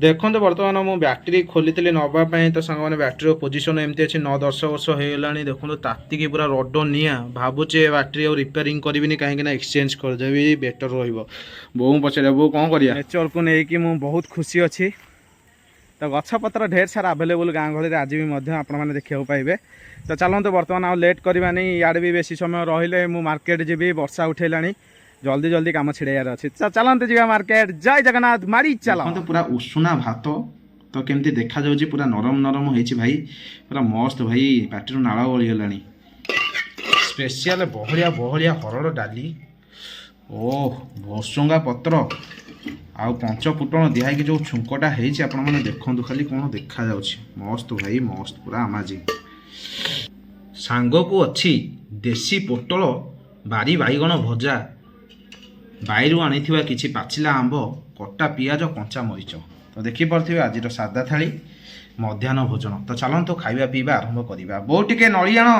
देखो बर्तमान मु बैटेरी खोली नापी तो सांग मैंने बैटेरी पोजिशन एमती अच्छी 9-10 वर्ष होगा देखो तातिकी पूरा रड निआ भावुचे बैटेरी और रिपेयरिंग करी कहीं एक्सचेंज करदेवी बेटर रोबो पचारे बो कौन कर नेचर को लेकिन मुझे बहुत खुशी अच्छी तो गछपत्र ढेर सारा आवेलेबल गाँ गहली आज भी आपने देखा पाइबे। तो चलते बर्तमान आउ लेट करवा नहीं इे भी बेसी समय रही मु मार्केट जी वर्षा उठेला जल्दी जल्दी काम छिड़ार अच्छे चलते जी मार्केट जय जगन्नाथ मारी चल तो पूरा उषुना भात तो केमती देखा जाउची पूरा नरम नरम होईची भाई पूरा मस्त भाई पाटिरु नाଳ गलीगलानी स्पेशल बहलिया बहलिया हरड़ डाली ओ भोसंगा पत्र आउ पंच फुटण दिहाई जो छुंकटा होईची आपण माने देखंतु खाली कोन देखा जाउची मस्त भाई मस्त पूरा आमाजी सांग को अच्छी देसी पोटल बारी बाईगण भजा बाईरू आनी किछि पाचिला आंब कटा पियाज कंचा मरीच तो देखिपे आज सादा थाली मध्याह्न भोजन तो चलतु खाଇବା पीवा आरंभ करवा बो टिके नली आण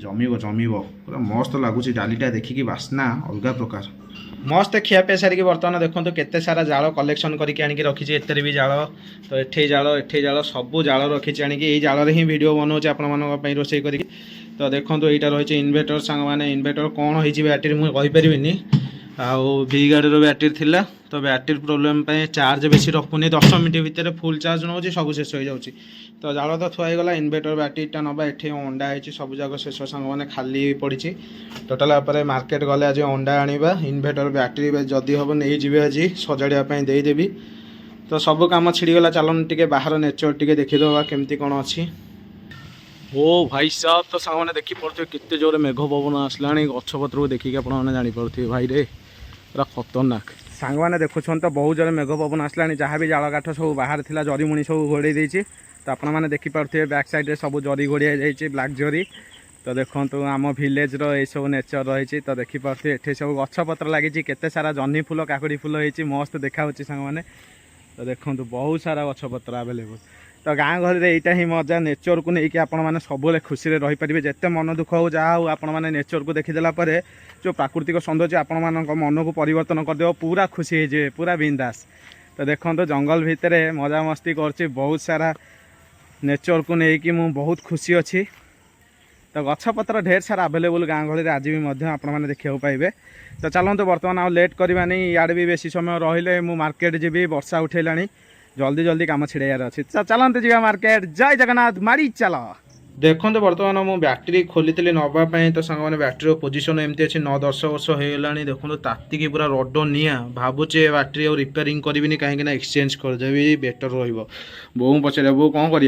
जमीब जमीब पूरा मस्त लगुच डालीटा देखिकी बास्ना अलग प्रकार मस्त खियापिया सारिकी बर्तमान देखो केते सारा जाल कलेक्शन करके आनिकी रखी एते भी जाल तो एठे जाल सबू जाल रखी आनिकी जाल ही वीडियो बनाऊँ आपण रोषे करी तो देखो यहाँ रही इन्वर्टर सांग मैंने इन्वर्टर कौन हो बैटेरी मुझे कहीपरि आउ वी गाड़ी बैटेरी थिला तो बैटेरी प्रोब्लेम चार्ज बेसी रखुनी 10 मिनट भितर फुल चार्ज नौ सब शेष हो जाऊँगी तो जाल तो थुआईगला इन्वर्टर बैटेरीटा नवा ये अंडा है सब जाक शेष सांग मैंने खाली पड़ी टोटाल मार्केट गले आज अंडा आनिबा इन्वर्टर बैटेरी जदि हम नहीं जी आज सजाड़ापी देदेवी तो सब कम छिड़गला चलन टे बाहर नेचर टे देखीदे केमती कौन अच्छी ओ भाई साहब तो सांग मैंने देखी पड़े केते जोरे मेघ पवन आसला गछपत्र को देखिए आपने जापे भाई रे पूरा खतरनाक सांग मैंने देखुं तो बहुत जोरे मेघ पवन आसला जहाँ भी जाल काठ सब बाहर थिला जरी मुणी सब घोड़े देती तो आपने देखिपे बैक साइड सब जरी घोड़िया जाइए ब्लाक जरी तो देखो आम भिलेज ये सब नेचर रही तो देखिपे ये सब गछपत्र लगी केते सारा जह्नी फूल काकुड़ी फूल होती मस्त देखा सांग मैंने तो देखो बहुत सारा गछपत्र आवेलेबल तो गाँ गहली यहाँ ही मजा नेचर को लेकिन आपने सब खुशी रहीपर जिते मन दुख हो जहाँ हो आपने नेचर को देखीदेला जो प्राकृतिक सौंदर्य आपण मन को परिवर्तन करदे पूरा खुशी हो पूरा बिंदास तो देखो तो जंगल भितर मजा मस्ती कर बहुत सारा नेचर को लेकिन मुझे बहुत खुशी अच्छी तो गछपत्र ढेर सारा आवेलेबल गाँ गहली आज भी आपने देखा पाइबे। तो चलते बर्तमान आउ लेट करवा नहीं इे भी बेसी समय रही मु मार्केट जी वर्षा उठेला जल्दी जल्दी काम छिड़ार अच्छे चलते जी मार्केट जय जगन्नाथ मारी चल देखो बर्तमान मु बैटेरी खोली नापी तो सांग मैंने बैटेरी पोजिशन एमती अच्छी 9-10 वर्ष होगा देखो तातिकी पूरा रड निआ भावुचे बैटेरी और रिपेयरिंग करी कहीं एक्सचेंज करदेवी बेटर रोबो पचारे बो कौन कर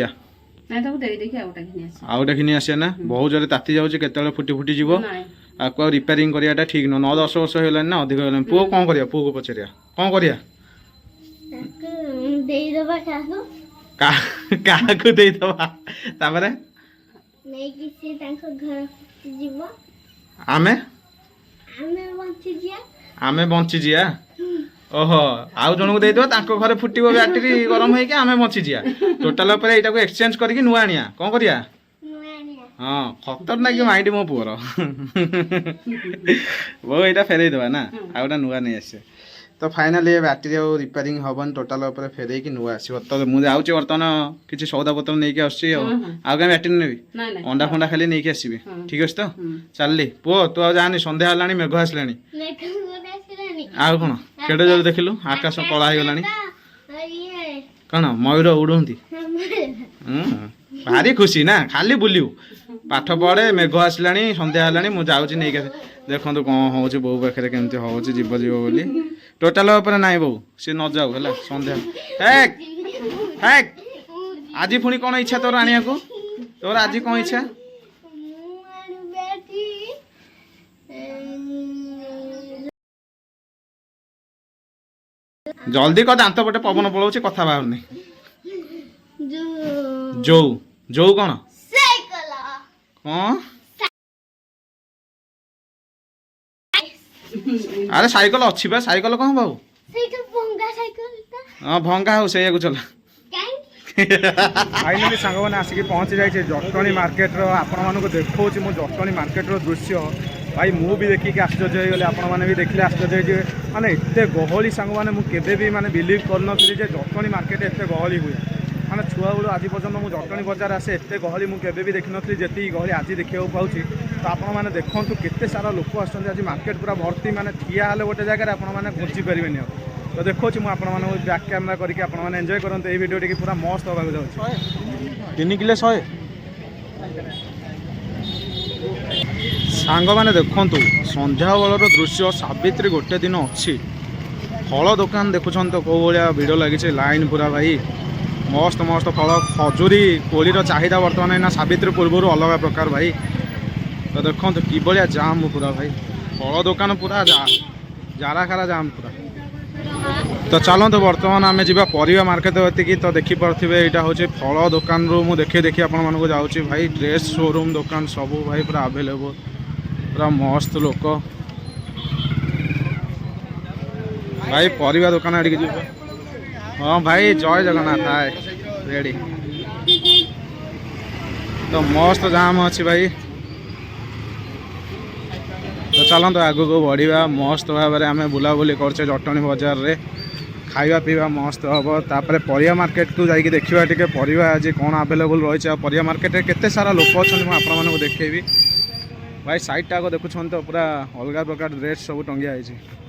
आउटा घिनी आसे ना बहुत जोरे ताती जाऊँगी केत फुटी फुटी जीव आपको रिपेयरिंग कराटा ठीक न 9-10 वर्ष होगा ना अधिक हो पुओ कौन कर पुओ को पचार कौन कर आमे बंची जिया ओहो आउ जन को देदेबा घर फुटब बैटेरी गरम होगी आमे बंची जिया टोटाल यहाँ एक्सचेंज करके नुआ आनिया कौन करिया हाँ खतरनाक माइंड मो पुअर वो यहाँ फेरईदेवा ना आ गए नुआ नहीं आसे तो फाइनाल ये बैटेरी और रिपेयरिंग हेन टोटाल फेर कि नुआ आस तो मुझे जाऊँगी बर्तमान किसी सौदा पत्र नहीं आसुच्छी आउ क्या बैटेरी नेबी अंडा फंडा खाली नहीं आसबि ठीक अच्छे तो चलली पुओ तू आ जानी सन्ध्या है मेघ आसला आउ कौन केटे जोर देखिलु आकाश कला होगला कौन मयूर उड़ती भारी खुशी ना खाली बुलू पाठ पढ़े मेघ आसला सन्ध्या है मुझे जाऊँगी नहीं देखो कौन हो बो पाखे केमती हो जीव जीव बोली टोटाल ना बो सी न जाऊ है सन्ध्या हेक हेक आज पुणी कौन इच्छा तोर आनिया को तोर आज कौन इच्छा जल्दी कह दांत पटे पवन पलाऊँ कथा बाहर जो जो कौन कौन अरे साइकिल अच्छी बा साइकिल कौन बाबू हाँ भंगा हो से चला फाइनाली सांग मैंने आसिक पहुँची जाइए जटणी मार्केट आपण मानक देखा जटणी मार्केट दृश्य भाई मु भी देखिक आश्चर्य हो गले आपण मैंने भी देखले आश्चर्य हो माने एते गहली सांग मैंने मुझे भी माने बिलीव करनी जटणी मार्केट एते गहली हुए माने छुआ बेलू आज पर्यटन मुझे जटणी बजार आसे एते गहली मुझे भी देखी नी जी गहली आज देखा पाऊँ तो आपण मैंने देखूँ केते सारा लोक आज मार्केट पूरा भर्ती माने ठिया हेले गोटे जगह आपण मैंने घुंची पारे तो देखो मुझे बैक कैमेरा करके आपने एंजॉय करते ये वीडियो टी पूरा मस्त होगा जाऊँ 3 किलो 100 सांग मैंने देखु संध्या बेलर दृश्य सावित्री गोटे दिन अच्छी फल दुकान देखुं तो कौ भाया भिड़ लगी लाइन पूरा भाई मस्त मस्त फल खजुरी कोलीर चाहिदा बर्तमान ना सावित्री पूर्व अलग प्रकार भाई तो देखो कि भाया जाम पूरा भाई फल दुकान पूरा जार खारा जाम पूरा तो चलते बर्तमान आम जा परिवा मार्केट एतिकी तो देखिपे यहाँ हूँ फल दुकान रू मुझे देखी देखी आपण मानक जाऊँगी भाई ड्रेस शोरूम दुकान सब भाई पूरा आवेलेबल पूरा मस्त लोक भाई परिवा दुकान आड़े जी हाँ भाई जय जगन्नाथ हाय रेडी तो मस्त जाम अच्छी भाई तो चलते आगू को बढ़िया मस्त भाव में आम बुलाबुली करचे जटणी बजार रे खाଇବା पीवा मस्त हम तापर परिया मार्केट को जाकि देखा टे परिवा आज कौन आवेलेबल रही है परिया मार्केट में केते सारा लोक अच्छा मुझे देखेबी भाई साइड टाक देखुं तो पूरा अलग प्रकार ड्रेस सब टंगिया है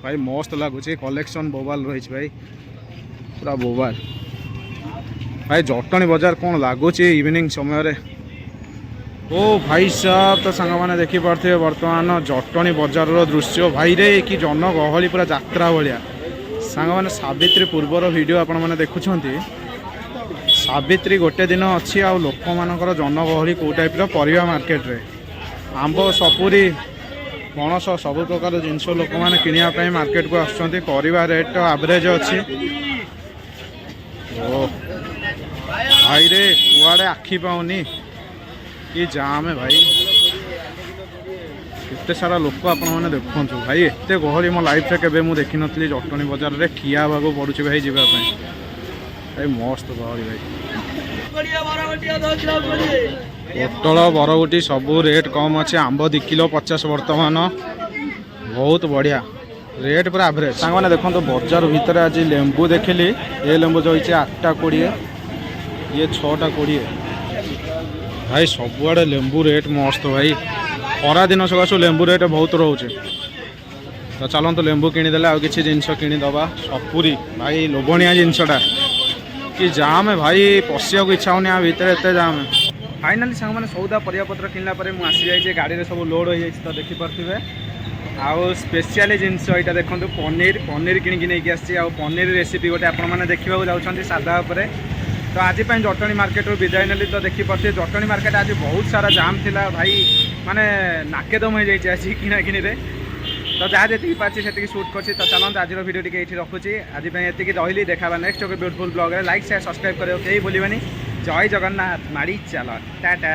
भाई मस्त लगुच कलेक्शन बोबाल रही भाई पूरा बोबाल भाई जटणी बजार कौन लगुच इवनिंग समय ओ भाई साहब तो सांग मैंने देखिपे बर्तमान जटणी बजार दृश्य भाई रे कि जनगहली पूरा यात्रा भाया सांग मैंने सावित्री पूर्वर वीडियो आपण मैंने देखुंत सावित्री गोटे दिन अच्छी आ लोक मानकर जनगहली कौ टाइप परिवा मार्केट रे आंब सपुरी पणस सब प्रकार जिनस लोक मैंने किणापी मार्केट को आसुँच परिवा रेट एवरेज अच्छी ओ भाई रे कुआड़े आखि पाऊनी कि जाम है भाई केते सारा लोक आपण मैंने देखुँ भाई एते गहली मो लाइफ रे केबे मु देखि नथली जटणी बजार रे खिया भागो पड़ुछि भाई जीवा भाई मस्त गहली भाई पोटल बरगुटी सब रेट कम अच्छे आंब 2 किलो 50 बर्तमान बहुत बढ़िया रेट पूरा एवरेज सांग मैंने देखो बजार भितर आज लेंबू देखिली ये लेंबू जो 8टा 20 ये 6टा 20 भाई सबुआड़े लेंबू रेट मस्त भाई खरा दिन सकाशु लेंबू रेट बहुत रोचे तो चलते लेंबू किनीदे आ कि जिनस किनीदबा सपुरी भाई लोभनिया जिनसटा कि जाम है भाई पशिया को इच्छा होनी भितर एत जाम है फाइनाली सांग मैंने सौदा परियापत्र किनला मुझे आसी जाइए गाड़ी में सब लोड हो जाए तो देखिपे आउ स्पेशली जिनस यहाँ देखो पनीर पनीर किणिकी नहीं आसी पनीर रेसिपी गोटे आपने देखा जाऊँच सादा उपरे तो आज जटणी मार्केट रू विदाय नेली तो देखिपे जटणी मार्केट आज बहुत सारा जाम थिला भाई माने नाकेदम हो जाए आज किना किनी रे तो जहाँ जी पार्टी से शूट कर तो चलते आज वीडियो टी ये रखुची आज ये रही देखा next beautiful blog like share subscribe करें कहीं भूलवानी जय जगन्नाथ माड़ी चल टाटा।